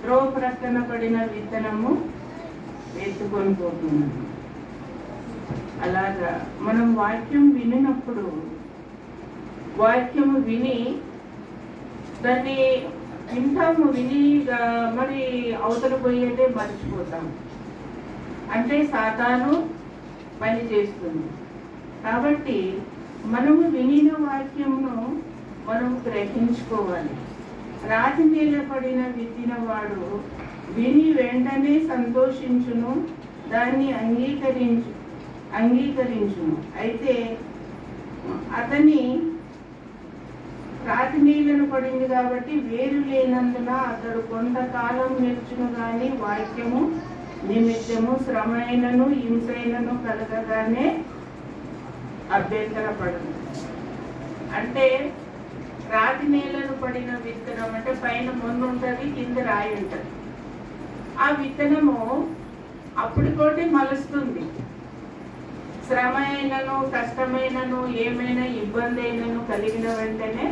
త్రోవ ప్రక్కన పడిన విత్తనము ఎత్తుకొని పోతున్నాము. అలాగా మనం వాక్యం వినినప్పుడు వాక్యము విని దాన్ని వింటాము, విని మరి అవతల పోయేదే మర్చిపోతాం. అంటే సాతాను పని చేస్తుంది. కాబట్టి మనము వినిన వాక్యమును మనం గ్రహించుకోవాలి. రాతి మీద పడిన విత్తిన వాడు విని వెంటనే సంతోషించును, దాన్ని అంగీకరించును. అయితే అతని రాతి నీళ్లను పడింది కాబట్టి వేరు లేనందున అతడు కొంతకాలం నిల్చును గాని వాక్యము నిమిత్తము శ్రమైనను హింసైనను కలగగానే అభ్యంతరపడదు. అంటే రాతి నేలను పడిన విత్తనం అంటే పైన మొన్న ఉంటుంది, కింద రాయి ఉంటుంది. ఆ విత్తనము అప్పటికోటి మలుస్తుంది. శ్రమ అయినను కష్టమైనను ఏమైనా ఇబ్బంది అయినను కలిగిన వెంటనే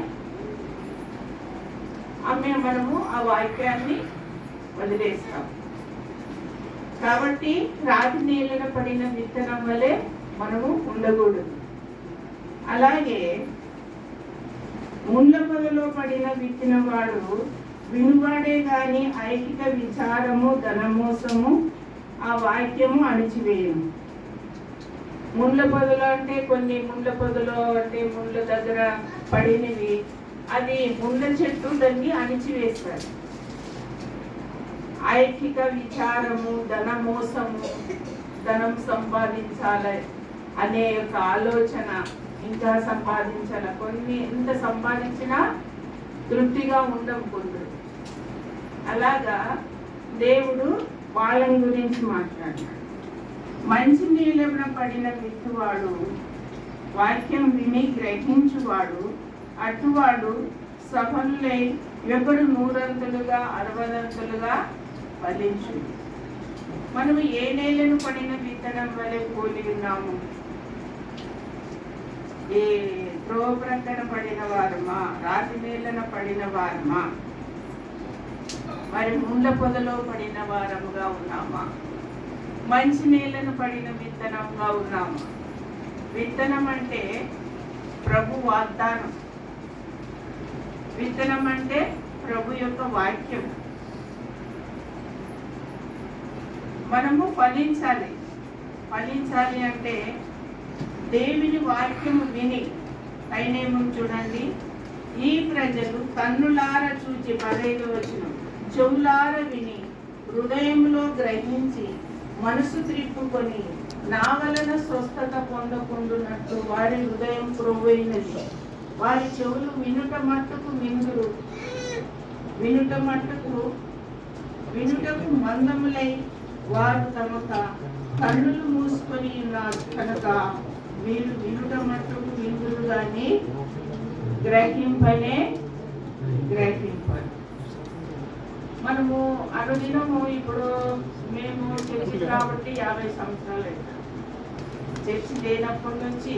మనము ఆ వాక్యాన్ని వదిలేస్తాం. కాబట్టి రాతి నేలన పడిన విత్తనం వలె మనము ఉండకూడదు. అలాగే ముళ్ళ పొదలో పడిన విత్తిన వాడు వినువాడే గాని ఐహిక విచారము ధనమోసము ఆ వాక్యము అణిచివేయను. ముళ్ళ పొదలు అంటే కొన్ని ముళ్ళ పొదలో అంటే ముళ్ళ దగ్గర పడినవి, అది ముళ్ళ చెట్టు దాన్ని అణిచివేస్తారు. ఐహిక విచారము ధనమోసము, ధనం సంపాదించాలి అనే యొక్క ఆలోచన, ఇంకా సంపాదించాల, కొన్ని ఎంత సంపాదించినా తృప్తిగా ఉండవు కొందరు. అలాగా దేవుడు వాళ్ళని గురించి మాట్లాడినాడు. మంచి నీళ్ళన పడిన విత్తువాడు వాక్యం విని గ్రహించువాడు అటువాడు సఫలులై ఒకడు 100 60 ఫలించు. మనము ఏ నేలను పడిన విత్తనం వలె పోలి ఉన్నాము? ఏ త్రోవ ప్రక్కన పడిన వారమా, రాతి నేలన పడిన వారమా, మరి ముళ్ళ పొదలో పడిన వారముగా ఉన్నామా, మంచి నేలను పడిన విత్తనంగా ఉన్నామా? విత్తనం అంటే ప్రభు వాగ్దానం. విత్తనం అంటే ప్రభు యొక్క వాక్యం. మనము ఫలించాలి. ఫలించాలి అంటే దేవుని వాక్యము విని, పైనేమో చూడండి, ఈ ప్రజలు కన్నులార చూచి 15వ వచనం, చెవులార విని హృదయంలో గ్రహించి మనసు త్రిప్పుకొని నా వలన స్వస్థత పొందకుండునట్టు వారి హృదయం క్రొవ్వైనది. వారి చెవులు వినుట మట్టుకు విందురు, వినుటకు మందములై వారు తమ కన్నులు మూసుకొని ఉన్నారు కనుక వీరు వినుట మట్టుకు విందురు కానీ గ్రహింపరు. మనము అనుదినము ఇప్పుడు మేము చర్చికి కాబట్టి 50 సంవత్సరాలు అవుతాం. చర్చి లేనప్పటి నుంచి,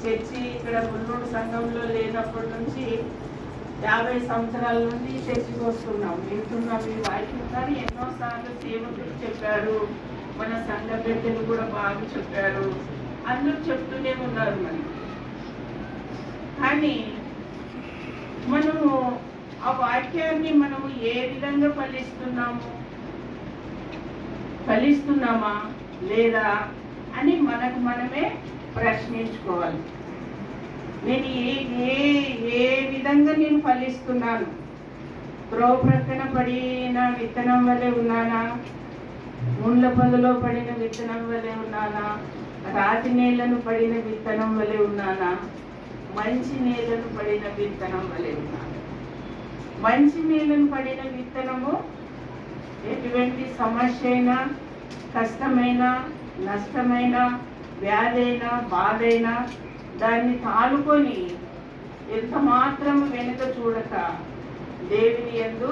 చర్చి ఇక్కడ మున్నూరు సంఘంలో లేనప్పటి నుంచి 50 సంవత్సరాల నుండి చర్చికి వస్తున్నాం, వింటున్నాం. ఈ వాక్యం కానీ ఎన్నోసార్లు సేవకులు చెప్పారు, మన సంఘ పెద్దలు కూడా బాగా చెప్పారు, అందరూ చెప్తూనే ఉన్నారు మనకి. కానీ మనము ఆ వాక్యాన్ని మనము ఏ విధంగా ఫలిస్తున్నామా లేదా అని మనకు మనమే ప్రశ్నించుకోవాలి. నేను ఏ విధంగా నేను ఫలిస్తున్నాను? త్రోవ ప్రక్కన పడిన విత్తనం వలె ఉన్నానా? ముళ్ళ పొదలో పడిన విత్తనం వలె ఉన్నానా? రాతి నేలను పడిన విత్తనం వలె ఉన్నానా? మంచి నేలను పడిన విత్తనం వలె ఉన్నానా? మంచి నేలను పడిన విత్తనము ఎటువంటి సమస్య అయినా, కష్టమైన, నష్టమైన, వ్యాధైనా, బాధైనా దాన్ని తాలుకొని ఎంత మాత్రం వెనుక చూడక దేవుని యందు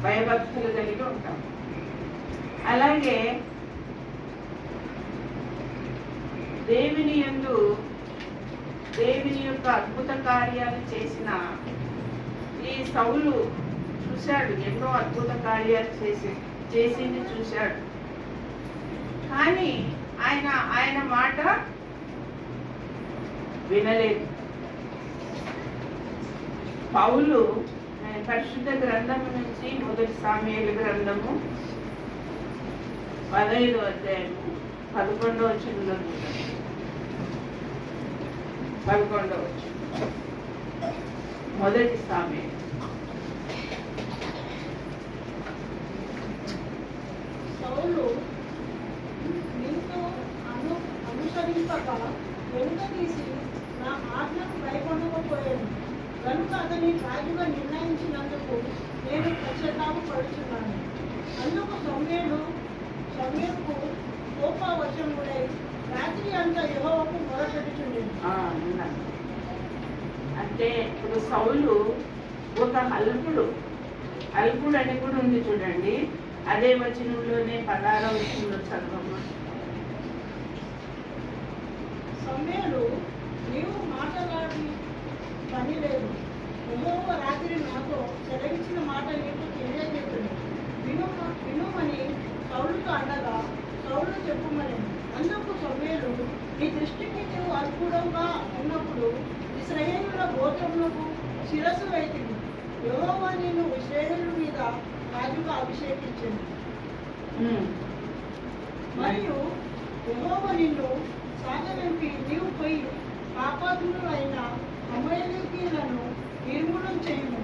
భయభక్తులు కలిగి ఉంటాం. అలాగే దేవుని యందు దేవుని యొక్క అద్భుత కార్యాలు చేసిన ఈ సౌలు చూశాడు, ఎన్నో అద్భుత కార్యాలు చేసింది చూశాడు. కానీ ఆయన మాట వినలేదు. పౌలు పరిశుద్ధ గ్రంథము నుంచి మొదటి సామ్యుయేలు గ్రంథము 15వ అధ్యాయము 11వ వచనంలో 11వ వచనం మొదటి సామ్యుయేలు. సౌలు నీతో అనుసరింపక వెనుక తీసి నా ఆజ్ఞకు భయపడకపోయాను కనుక అతని రాజుగా నిర్ణయించినందుకు నేను పశ్చాత్తాపపడుచున్నాను. అందుకు సమూయేలుకు కోపవశముడై రాత్రి అంతా యెహోవాకు మొరపెట్టుచుండెను. అంటే ఇప్పుడు సౌలు ఒక అల్పుడు అని కూడా ఉంది చూడండి. అదే వచనంలోనే 16వ వచనంలో చదవమ్మా. సమూయేలు నీవు మాట్లాడి పని లేదు. యెహోవా రాత్రి నాతో సెలవిచ్చిన మాట నీకు తెలియజేస్తుంది. వినుమని సౌలుతో అనగా సౌలు చెప్పుమని. అందుకు సమూయేలు నీ దృష్టికి నీవు అల్పుడుగా ఉన్నప్పుడు ఇశ్రాయేలుల గోత్రములకు శిరస్సు వైతివి. యెహోవా నిన్ను ఇశ్రాయేలు మీద రాజుగా అభిషేకించింది. మరియు యెహోవా నిన్ను సాగనంపి నీవు పోయి పాపాత్ములైన అమలేకీయులను నిర్మూలన చేయము.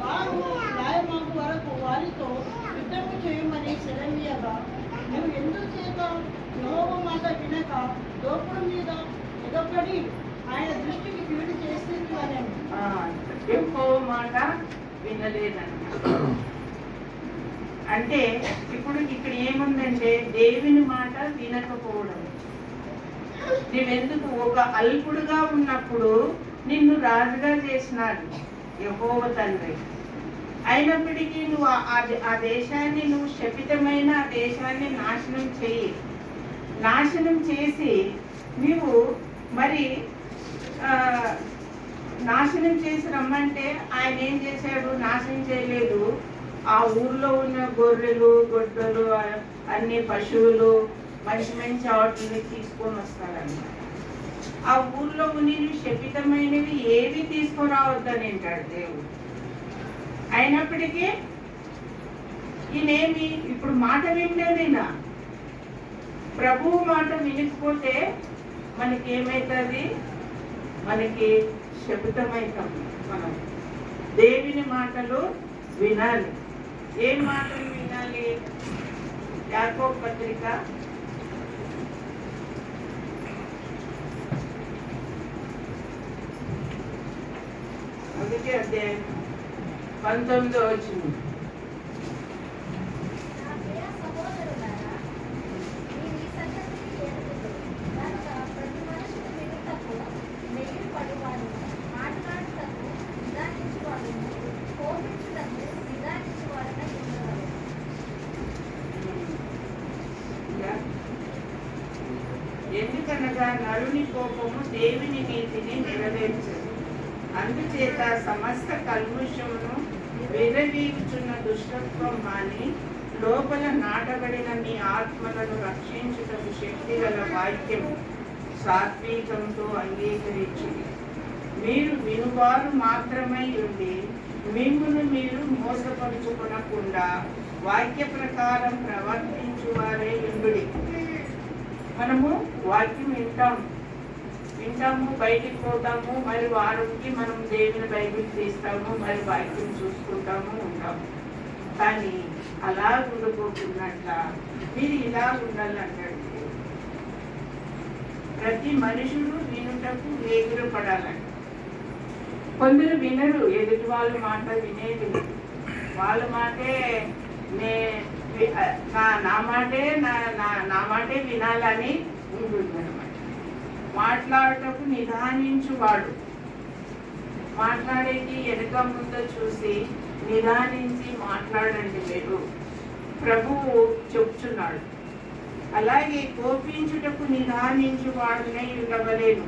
వారు న్యాయమార్గం వరకు వారితో యుద్ధము చేయమని సెలవీయగా నువ్వు ఎందుకు చేత యెహోవా మాట వినక దోపుడు మీద ఎగపడి ఆయన దృష్టికి కీడు చేస్తుంది అని యెహోవా మాట వినలేదన్నమాట. అంటే ఇప్పుడు ఇక్కడ ఏముందంటే దేవుని మాట వినకపోవడం. నువ్వెందుకు ఒక అల్పుడుగా ఉన్నప్పుడు నిన్ను రాజుగా చేసినాడు యెహోవా తండ్రి. అయినప్పటికీ నువ్వు ఆ దేశాన్ని నువ్వు శపితమైన ఆ దేశాన్ని నాశనం చేసి నువ్వు మరి నాశనం చేసి రమ్మంటే ఆయన ఏం చేశాడు? నాశనం చేయలేదు. ఆ ఊర్లో ఉన్న గొర్రెలు గొడ్డలు అన్ని పశువులు మంచి వాటిని తీసుకొని వస్తారన్నమాట. ఆ ఊర్లో ఉన్నవి శపితమైనవి ఏవి తీసుకురావద్దని అంటాడు దేవుడు. అయినప్పటికీ ఈయనేమి ఇప్పుడు మాట వినలేదైనా. ప్రభువు మాట వినకపోతే మనకి ఏమవుతుంది? మనకి శపితమవుతాం. మనం దేవుని మాటలు వినాలి. ఏం మాటలు వినాలి? యాకోబు పత్రిక 1వ అధ్యాయం 19వ వచనం. ఎందుకనగా నరుని కోపము దేవుని నీతిని నెరవేర్చదు. అందుచేత సమస్త కల్ముషమును విరవీగుచున్న దుష్టత్వం మాని లోపల నాటబడిన మీ ఆత్మలను రక్షించుటకు శక్తి గల వాక్యము సాత్వికంతో అంగీకరించుడి. మీరు వినువారు మాత్రమై ఉండి మిమ్మును మీరు మోసపరుచుకొనకుండా వాక్య ప్రకారం ప్రవర్తించువారే ఉండుడి. మనము వాక్యం వింటాము, బయటికి పోతాము, మరి వారంకి మనం దేవుని బైబిల్ తీస్తాము, మరి వాక్యం చూసుకుంటాము, ఉంటాము. కానీ అలా ఉండకోకున్నట్ల మీరు ఇలా ఉండాలంటాడు. ప్రతి మనుషుడు వినుటకు ఎదురుపడాలంట. కొందరు వినరు, ఎదుటి వాళ్ళ మాట వినేది. వాళ్ళ మాటే నా మాటే వినాలని ఉంటుంది అనమాట. మాట్లాడటకు నిదానించువాడు. మాట్లాడేది వెనుక ముందు చూసి నిదానించి మాట్లాడండి మీరు, ప్రభువు చెప్తున్నాడు. అలాగే కోపించుటకు నిదానించువాడునే ఉండవలేను.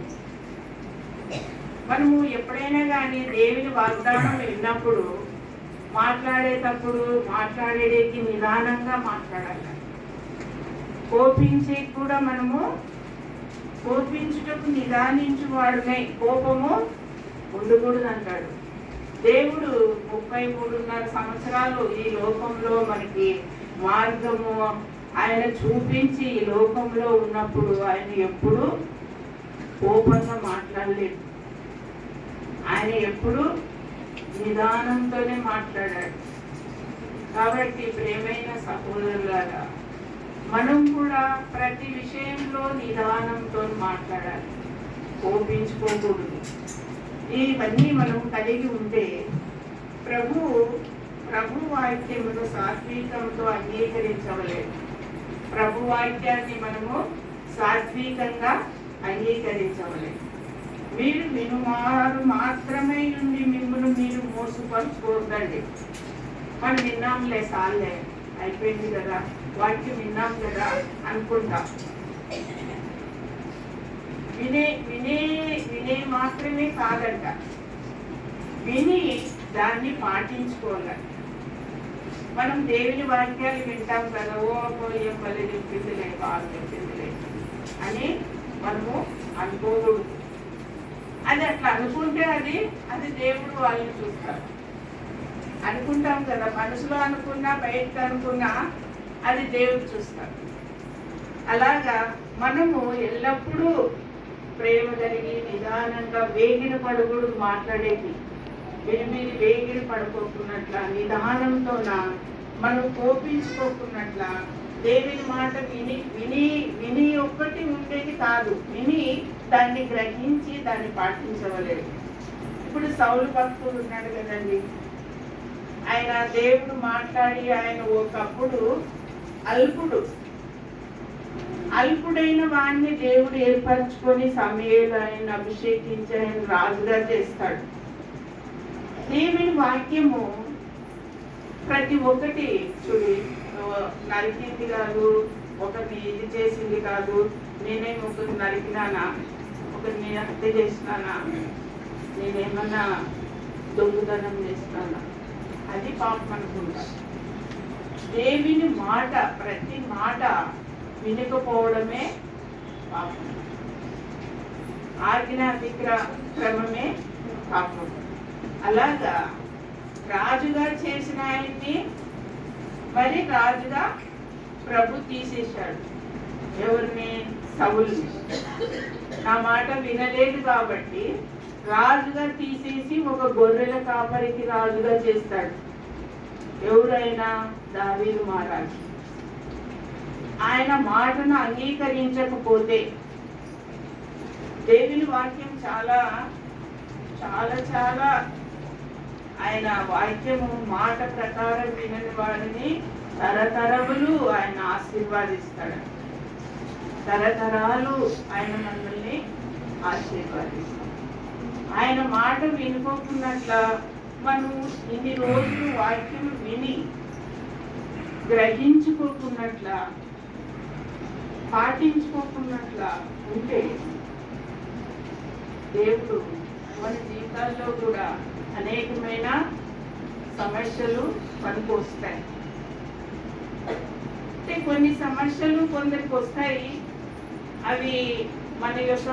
మనము ఎప్పుడైనా కానీ దేవుని వాగ్దానం విన్నప్పుడు మాట్లాడేటప్పుడు మాట్లాడేకి నిదానంగా మాట్లాడాలి. కోపించే కూడా మనము కోపించుటకు నిదానించువాడునే కోపము ఉండకూడదు అంటాడు దేవుడు. 33.5 సంవత్సరాలు ఈ లోకంలో మనకి మార్గము ఆయన చూపించి ఈ లోకంలో ఉన్నప్పుడు ఆయన ఎప్పుడు కోపంగా మాట్లాడలేదు. ఆయన ఎప్పుడు నిదానంతోనే మాట్లాడాడు. కాబట్టి ప్రియమైన సహోదరులారా, మనం కూడా ప్రతి విషయంలో నిదానంతో మాట్లాడాలి, కోపించుకోకూడదు. ఇవన్నీ మనం కలిగి ఉంటే ప్రభు వాక్యమును సాత్వికంతో అంగీకరించవలేదు. ప్రభు వాక్యాన్ని మనము సాత్వికంగా అంగీకరించవలేదు. మీరు వినువారు మాత్రమే ఉండి మిమ్మల్ని మీరు మోసపరుచుకోవద్దండి. మనం విన్నాంలే, సార్లే, అయిపోయింది కదా, వాక్యం విన్నాం కదా అనుకుంటాం. వినే మాత్రమే కాదంట, విని దాన్ని పాటించుకోవాలి. మనం దేవుని వాక్యాలు వింటాం కదా, ఏం పల్లె చెప్పిందిలే, బాగా చెప్పిందిలే అని మనము అనుకోకూడదు. అది అట్లా అనుకుంటే అది దేవుడు వాళ్ళని చూస్తారు. అనుకుంటాం కదా, మనసులో అనుకున్నా బయటకు అనుకున్నా అది దేవుడు చూస్తారు. అలాగా మనము ఎల్లప్పుడూ ప్రేమ కలిగి నిదానంగా వేగిన పడుగుడు మాట్లాడేది, మీరు వేగిన పడుకోకున్నట్ల నిదానంతోన మనం కోపించుకోకున్నట్ల దేవుని మాట విని ఒక్కటి ఉండేది కాదు, విని దాన్ని గ్రహించి దాన్ని పాటించవలేదు. ఇప్పుడు సౌలు భక్తుడు ఉన్నాడు కదండి, ఆయన దేవుడు మాట్లాడి ఆయన ఒకప్పుడు అల్పుడైన వాడిని దేవుడు ఏర్పరచుకొని సమయేలు ఆయన అభిషేకించి ఆయన రాజుగా చేస్తాడు. దేవుని వాక్యము ప్రతి ఒక్కటి చూడి నరికింది కాదు, ఒకరిని ఇది చేసింది కాదు, నేనేం ఒకరిని నరికినానా, ఒకరిని హత్య చేసినానా, నేనేమన్నా దొంగతనం చేస్తానా, అది పాపం అనుకుంటా. దేవుని మాట ప్రతి మాట వినకపోవడమే పాపం, ఆజ్ఞ అతిక్రమమే పాపం. అలాగా రాజుగా చేసిన ఆయన్ని మరి రాజుగా ప్రభు తీసేశాడు. ఎవరిని? సౌలుని. నా మాట వినలేదు కాబట్టి రాజుగా తీసేసి ఒక గొర్రెల కాపరికి రాజుగా చేస్తాడు. ఎవరైనా? దావీదు మహారాజు. ఆయన మాటను అంగీకరించకపోతే, దేవుని వాక్యం చాలా చాలా చాలా ఆయన వాక్యము మాట ప్రకారం వినని వారిని తరతరములు ఆయన ఆశీర్వాదిస్తాడు. తరతరాలు ఆయన మనల్ని ఆశీర్వాదిస్తాడు. ఆయన మాట వినుకోకున్నట్ల మనం ఇన్ని రోజులు వాక్యం విని గ్రహించుకోకున్నట్ల పాటించుకోకున్నట్ల ఉంటే దేవుడు మన జీవితాల్లో కూడా అనేకమైన సమస్యలు పనికొస్తాయి. అంటే కొన్ని సమస్యలు కొందరికి వస్తాయి, అవి మన యొక్క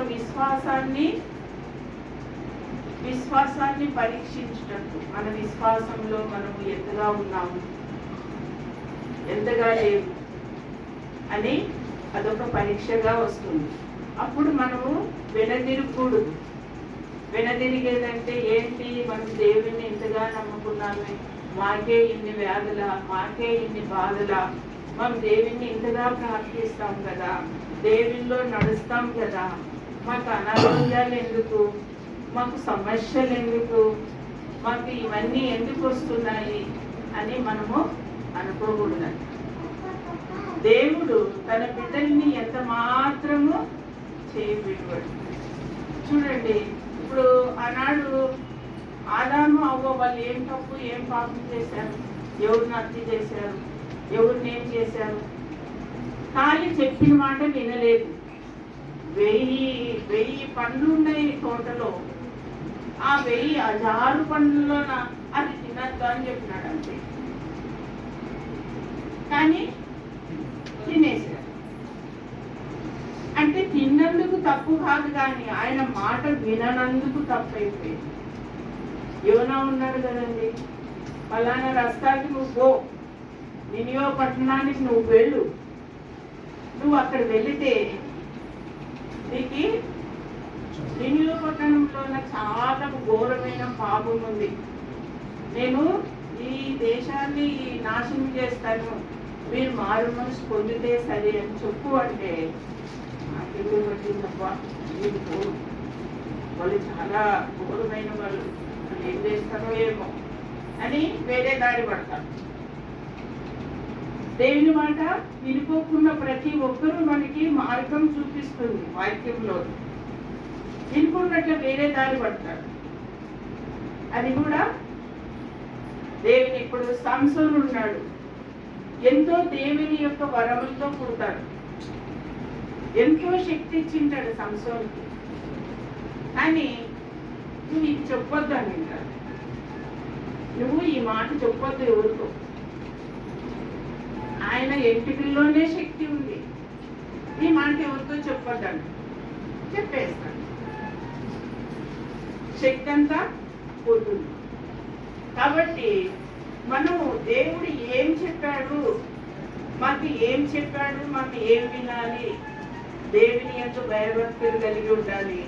విశ్వాసాన్ని పరీక్షించటట్టు, మన విశ్వాసంలో మనము ఎంతగా ఉన్నాము, ఎంతగా లేవు అని అదొక పరీక్షగా వస్తుంది. అప్పుడు మనము వెనదిరగకూడదు. వెనదిరిగేదంటే ఏంటి? మనం దేవుణ్ణి ఎంతగా నమ్ముకున్నాము, మాకే ఇన్ని వ్యాధుల, మాకే ఇన్ని బాధల, మనం దేవుణ్ణి ఇంతగా ప్రార్థిస్తాం కదా, దేవుల్లో నడుస్తాం కదా, మాకు అనారోగ్యాలు ఎందుకు, మాకు సమస్యలు ఎందుకు, మాకు ఇవన్నీ ఎందుకు వస్తున్నాయి అని మనము అనుకోకూడదు. దేవుడు తన బిడ్డల్ని ఎంత మాత్రము చేయబెట్టుకోడు. చూడండి, ఇప్పుడు ఆనాడు ఆదాము అవ్వ వాళ్ళు ఏం తప్పు ఏం పాపం చేశారు, ఎవరిని హత్య చేశారు, ఎవరిని ఏం చేశారు? ఖాళీ చెప్పిన మాట వినలేదు. 1000 పండ్లు ఉన్నాయి తోటలో, ఆ 1000 జారు పండ్లలో అది తినద్దు అని చెప్పినాడు అంతే. కానీ తినేసాడు. అంటే తిన్నందుకు తప్పు కాదు, కానీ ఆయన మాట విననందుకు తప్పు అయిపోయింది. యోనా ఉన్నాడు కదండి, ఫలానా రస్తాకి నువ్వు పో, నినివే పట్టణానికి నువ్వు వెళ్ళు, నువ్వు అక్కడ వెళితే నీకు నినివే పట్టణంలో చాలా ఘోరమైన పాపం ఉంది, నేను ఈ దేశాన్ని నాశనం చేస్తాను, మీరు మారు మనసు పొందితే సరే అని చెప్పు అంటే నాకెందుకు పట్టిందబ్బా, వీళ్ళు పోరు, వాళ్ళు చాలా ఘోరమైన వాళ్ళు ఏం చేస్తారో ఏమో అని వేరే దారి పడతారు. దేవుని మాట వినుకోకున్న ప్రతి ఒక్కరూ మనకి మార్గం చూపిస్తుంది వాక్యంలో, వినుకున్నట్లు వేరే దారి పడతారు. అది కూడా దేవుని, ఇప్పుడు సంసోను ఉన్నాడు, ఎంతో దేవుని యొక్క వరములతో పుడతాడు, ఎంతో శక్తి ఇచ్చింటాడు సంసోనికి, కానీ నువ్వు ఇది చెప్పొద్దు అని వింటాడు. నువ్వు ఈ మాట చెప్పొద్దు ఎవరికో, ఆయన ఎంటికల్లోనే శక్తి ఉంది, ఈ మాట ఎవరితో చెప్పొద్దండి, చెప్పేస్తాడు, శక్తి అంతా పోతుంది. కాబట్టి మనము దేవుడు ఏం చెప్పాడు, మాకు ఏం చెప్పాడు, మాకు ఏం వినాలి, దేవుని యొక్క భయభక్తులు కలిగి ఉండాలి,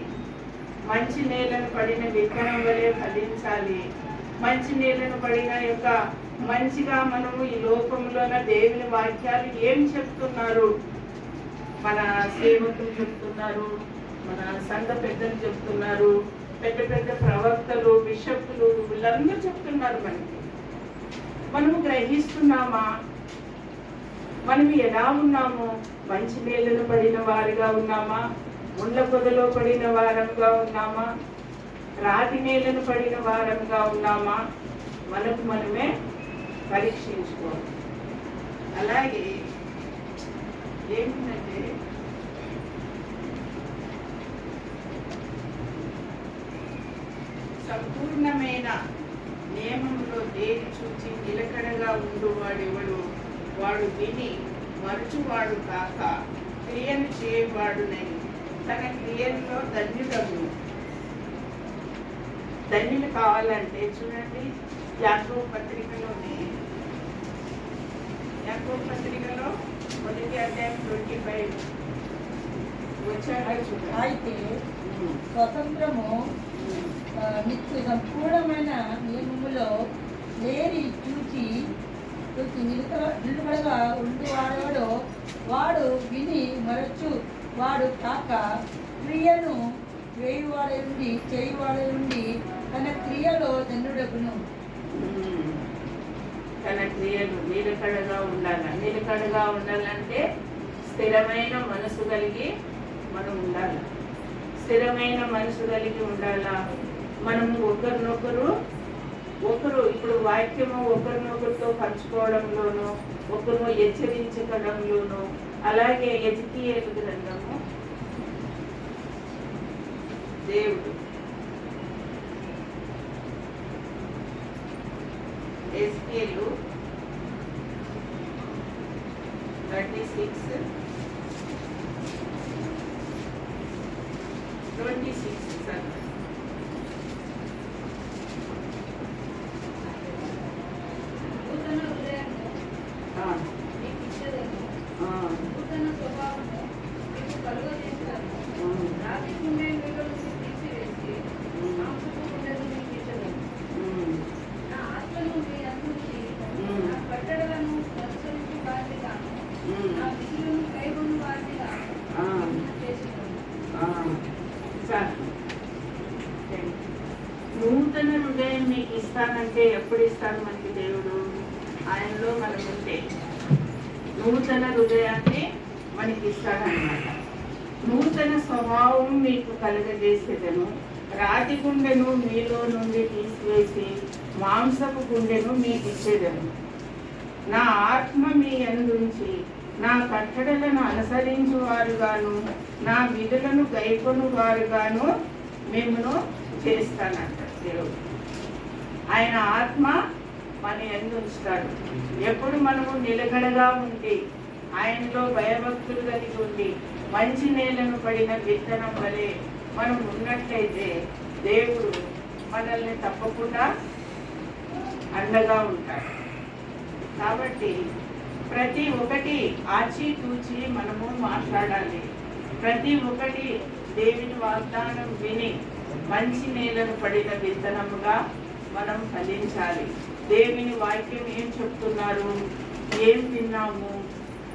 మంచి నేలను పడిన విత్తనం వలె ఫలించాలి, మంచి నేలను పడిన యొక్క మంచిగా మనము ఈ లోకంలోన దేవుని వాక్యాలు ఏం చెప్తున్నారు, మన సేవకులు చెప్తున్నారు, మన సంఘ పెద్దలు చెప్తున్నారు, పెద్ద పెద్ద ప్రవక్తలు, బిషప్పులు, వీళ్ళందరూ చెప్తున్నారు మనకి, మనము గ్రహిస్తున్నామా, మనం ఎలా ఉన్నాము, మంచి నేలను పడిన వారిగా ఉన్నామా, ముళ్ళ పొదలో పడిన వారంగా ఉన్నామా, రాతి నేలను పడిన వారంగా ఉన్నామా, మనకు మనమే పరీక్షించుకోవాలి. అలాగే ఏంటంటే సంపూర్ణమైన నియమంలో దేని చూచి నిలకడగా ఉండువాడెవడు, వాడు విని మరచువాడు కాక క్రియను చేయవాడునై తన క్రియల్లో ధన్యుడగును. ధన్యులు కావాలంటే చూడండి, యాకోబు పత్రికలోనే, యాకోబు పత్రికలో 1:25 వచ్చాక చూడండి. అయితే స్వతంత్రము నిత్య సంపూర్ణమైన నియమములో లేని చూచి నిలుకడగా ఉండువాడో వాడు విని మరచు వాడు కాక క్రియను వేయువాడే నుండి చేయువాడే నుండి తన క్రియలో ధన్యుడగును. తన క్రియలు నిలకడగా ఉండాలి. నిలకడగా ఉండాలంటే స్థిరమైన మనసు కలిగి మనం ఉండాలి. స్థిరమైన మనసు కలిగి ఉండాలా. మనము ఒకరు ఇప్పుడు వాక్యము ఒకరినొకరితో పంచుకోవడంలోనూ, ఒకరు హెచ్చరించడంలోనూ, అలాగే ఎజికియేలు గ్రంథము దేవుడు ఎజికియేలు 36 సార్. నూతన హృదయం మీకు ఇస్తానంటే ఎప్పుడు ఇస్తాడు మనకి దేవుడు? ఆయనలో మనం ఉంటే నూతన హృదయాన్ని మనకి ఇస్తాడనమాట. నూతన స్వభావం మీకు కలుగజేసేదను, రాతి గుండెను మీలో నుండి తీసివేసి మాంసపు గుండెను మీకు ఇచ్చేదను. నా ఆత్మ మీ అందుంచి నా కట్టడలను అనుసరించు వారుగాను నా విధులను గైకొను వారుగాను మిమ్మును చేస్తానంట. దేవుడు. ఆయన ఆత్మ మన యందు ఉంచుతాడు. ఎప్పుడు మనము నిలకడగా ఉండి ఆయనలో భయభక్తులు కలిగి ఉండి మంచి నేలను పడిన విత్తనం వలె మనం ఉన్నట్లయితే దేవుడు మనల్ని తప్పకుండా అండగా ఉంటాడు. కాబట్టి ప్రతి ఒక్కటి ఆచితూచి మనము మాట్లాడాలి. ప్రతి ఒక్కటి దేవుని వాగ్దానం విని మంచి నేలను పడిన విత్తనముగా మనం ఫలించాలి. దేవుని వాక్యం ఏం చెప్తున్నారు, ఏం విన్నాము,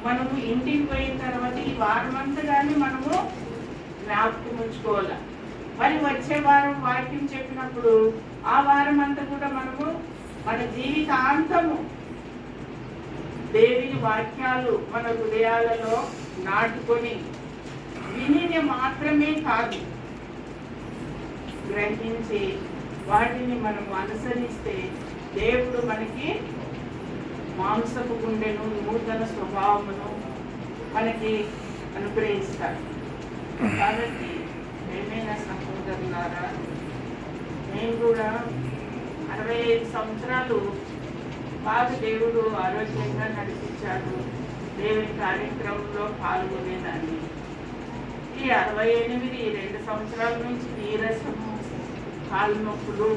మనము ఇంటికి పోయిన తర్వాత ఈ వారం అంతా కానీ మనము జ్ఞాపకం ఉంచుకోవాలి. మరి వచ్చే వారం వాక్యం చెప్పినప్పుడు ఆ వారం అంతా కూడా మనము మన జీవితాంతము దేవుని వాక్యాలు మన హృదయాలలో నాటుకొని విని మాత్రమే కాదు, గ్రహించి వాటిని మనము అనుసరిస్తే దేవుడు మనకి మాంసపు గుండెను, నూతన స్వభావమును మనకి అనుగ్రహిస్తాడు. కాబట్టి ఏమైనా సహోదరులారా, నేను కూడా 65 సంవత్సరాలు బాగా దేవుడు ఆరోగ్యంగా నడిపించాడు. దేవుని కార్యక్రమంలో పాల్గొనేదాన్ని. ఈ 68 2 సంవత్సరాల నుంచి నీరసము, కాలు నొప్పులు,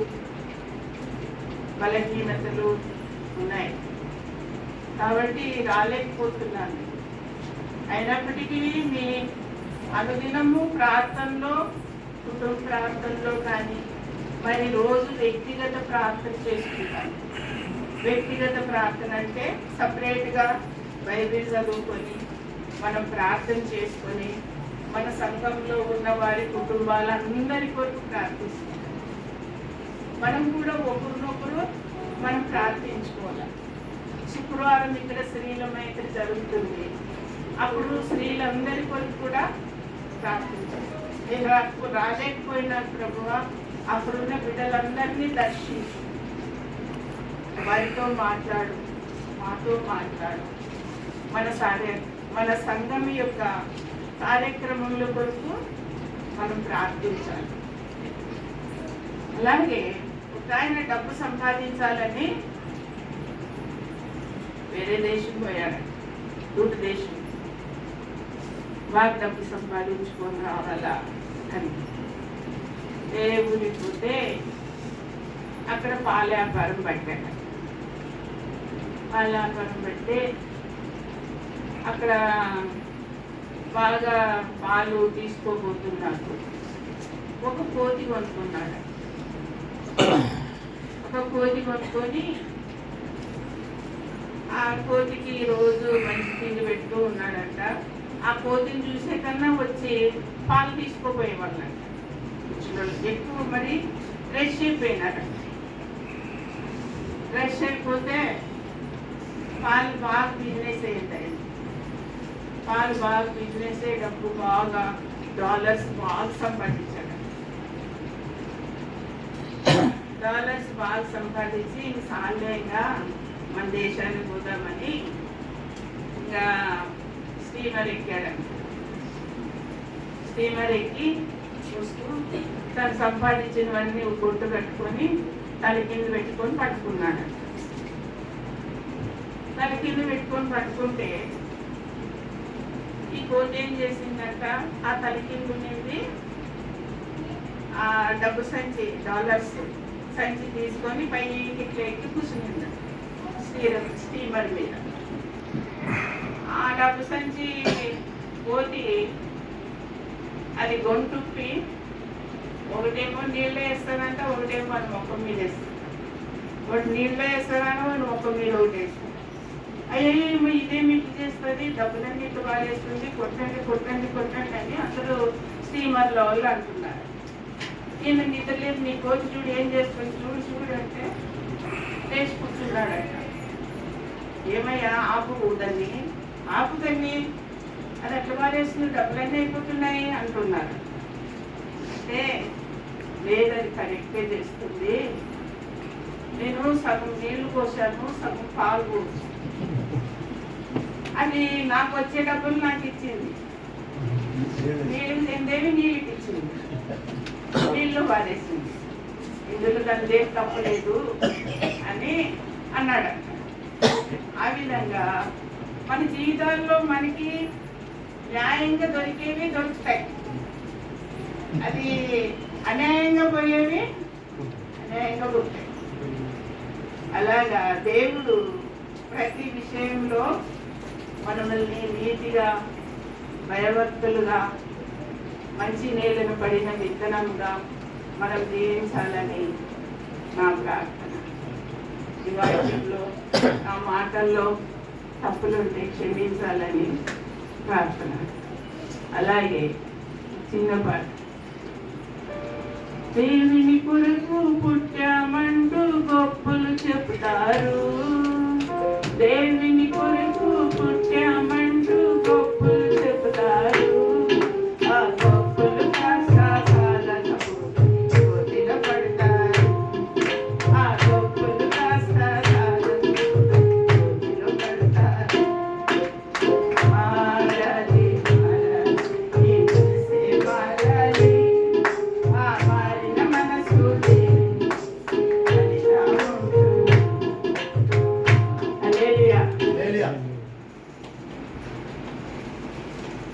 బలహీనతలు ఉన్నాయి. కాబట్టి రాలేకపోతున్నాను. అయినప్పటికీ మీ అనుదినము ప్రార్థనలో, కుటుంబ ప్రార్థనలో కానీ మరి రోజు వ్యక్తిగత ప్రార్థన చేసుకుంటాను. వ్యక్తిగత ప్రార్థన అంటే సపరేట్గా బైబిల్ చదువుకొని మనం ప్రార్థన చేసుకొని మన సంఘంలో ఉన్న వారి కుటుంబాలందరి కొరకు ప్రార్థిస్తాం. మనం కూడా ఒకరినొకరు మనం ప్రార్థించుకోవాలి. శుక్రవారం ఇక్కడ స్త్రీల మైత్రి జరుగుతుంది. అప్పుడు స్త్రీలందరి కొరకు కూడా ప్రార్థించాలి. నేను రాలేకపోయినా ప్రభువా, అప్పుడున్న బిడ్డలందరినీ దర్శించు, వారితో మాట్లాడు, మాతో మాట్లాడు. మన సంఘం యొక్క కార్యక్రమంలో కొరకు మనం ప్రార్థించాలి. అలాగే ఒక ఆయన డబ్బు సంపాదించాలని వేరే దేశం పోయాడు, దూట దేశం. వారు డబ్బు సంపాదించుకొని రావాలా అని వేరే ఊరికి పోతే అక్కడ పాల వ్యాపారం పెట్టాడు. పాల వ్యాపారం పెడితే అక్కడ బాగా పాలు తీసుకోబోతున్నాడు. ఒక కోతి కొనుక్కున్నాడు. ఒక కోతి కొనుక్కొని ఆ కోతికి రోజు మంచి తిండి పెడుతూ ఉన్నాడంట. ఆ కోతిని చూసే కన్నా వచ్చి పాలు తీసుకోపోయే వాళ్ళంట. ఎక్కువ మరి ఫ్రెష్ అయిపోయినారంట. ఫ్రెష్ అయిపోతే పాలు బాగా బిజినెస్ అయ్యింది. పాలు బాగా బిజినెస్ అయ్యే డబ్బు బాగా డాలర్స్ బాగా సంపాదించాడు. డాలర్స్ బాగా సంపాదించి సాధ్యంగా మన దేశానికి పోదామని ఇంకా స్టీమర్ ఎక్కాడంట. స్టీమర్ ఎక్కి చూస్తూ తను సంపాదించినవన్నీ గుడ్డు కట్టుకొని తల కింద పెట్టుకొని పట్టుకున్నాడు. తల కింద పెట్టుకొని పట్టుకుంటే ఈ కోతి ఏం చేసిందంట, ఆ తల కింద ఉండేది ఆ డబ్బు సంచి, డాలర్స్ సంచి తీసుకొని పైకి ఇట్లా ఎక్కి కూర్చునింది స్టీమర్ మీద. ఆ డబ్బు సంచి కోతి అది గొంతుప్పి ఒకటేమో నీళ్ళు వేస్తానంట, ఒకటేమో అది మొక్క మీద వేస్తాను. ఒకటి నీళ్ళు వేస్తానని వాడు మొక్క మీద ఒకటి వేస్తాను. అయ్యో ఇదే మీకు చేస్తుంది, డబ్బులన్నీ ఇట్లా బాగేస్తుంది, కొట్టండి కొట్టండి కొట్టండి అని అందరూ స్టీమర్లో వాళ్ళు అంటున్నారు. ఈయన నిద్రలేదు, నీ కోతి చూడు ఏం చేస్తుంది, చూడు చూడు అంటే లేచి కూర్చున్నాడంట. ఏమయ్యా ఆపు దాన్ని, ఆపు దాన్ని, అది అట్లా బాగేస్తుంది, డబ్బులన్నీ అయిపోతున్నాయి అంటున్నారు. అంటే లేదది కరెక్టే చేస్తుంది, నేను సగం నీళ్లు పోసాను, సగం పాలు పోసాను, అది నాకు వచ్చే డబ్బులు నాకు ఇచ్చింది, నీళ్ళు తిందేవి నీళ్ళకి ఇచ్చింది, నీళ్ళు పారేసింది. ఇందులో దానిదేం తప్పలేదు అని అన్నాడు. ఆ విధంగా మన జీవితాల్లో మనకి న్యాయంగా దొరికేవి దొరుకుతాయి, అది అన్యాయంగా పోయేవి అన్యాయంగా పోతాయి. అలాగా దేవుడు ప్రతి విషయంలో మనల్ని నీతిగా, భయభక్తులుగా, మంచి నేలను పడిన విత్తనంగా మనం జీవించాలని నా ప్రార్థన. ఈ వాక్యంలో ఆ మాటల్లో తప్పులుంటే క్షమించాలని ప్రార్థన. అలాగే చిన్న పాట, దేవుని కొరకు పుట్టామంటూ గొప్పలు చెప్తారు, దేవుని కొరకు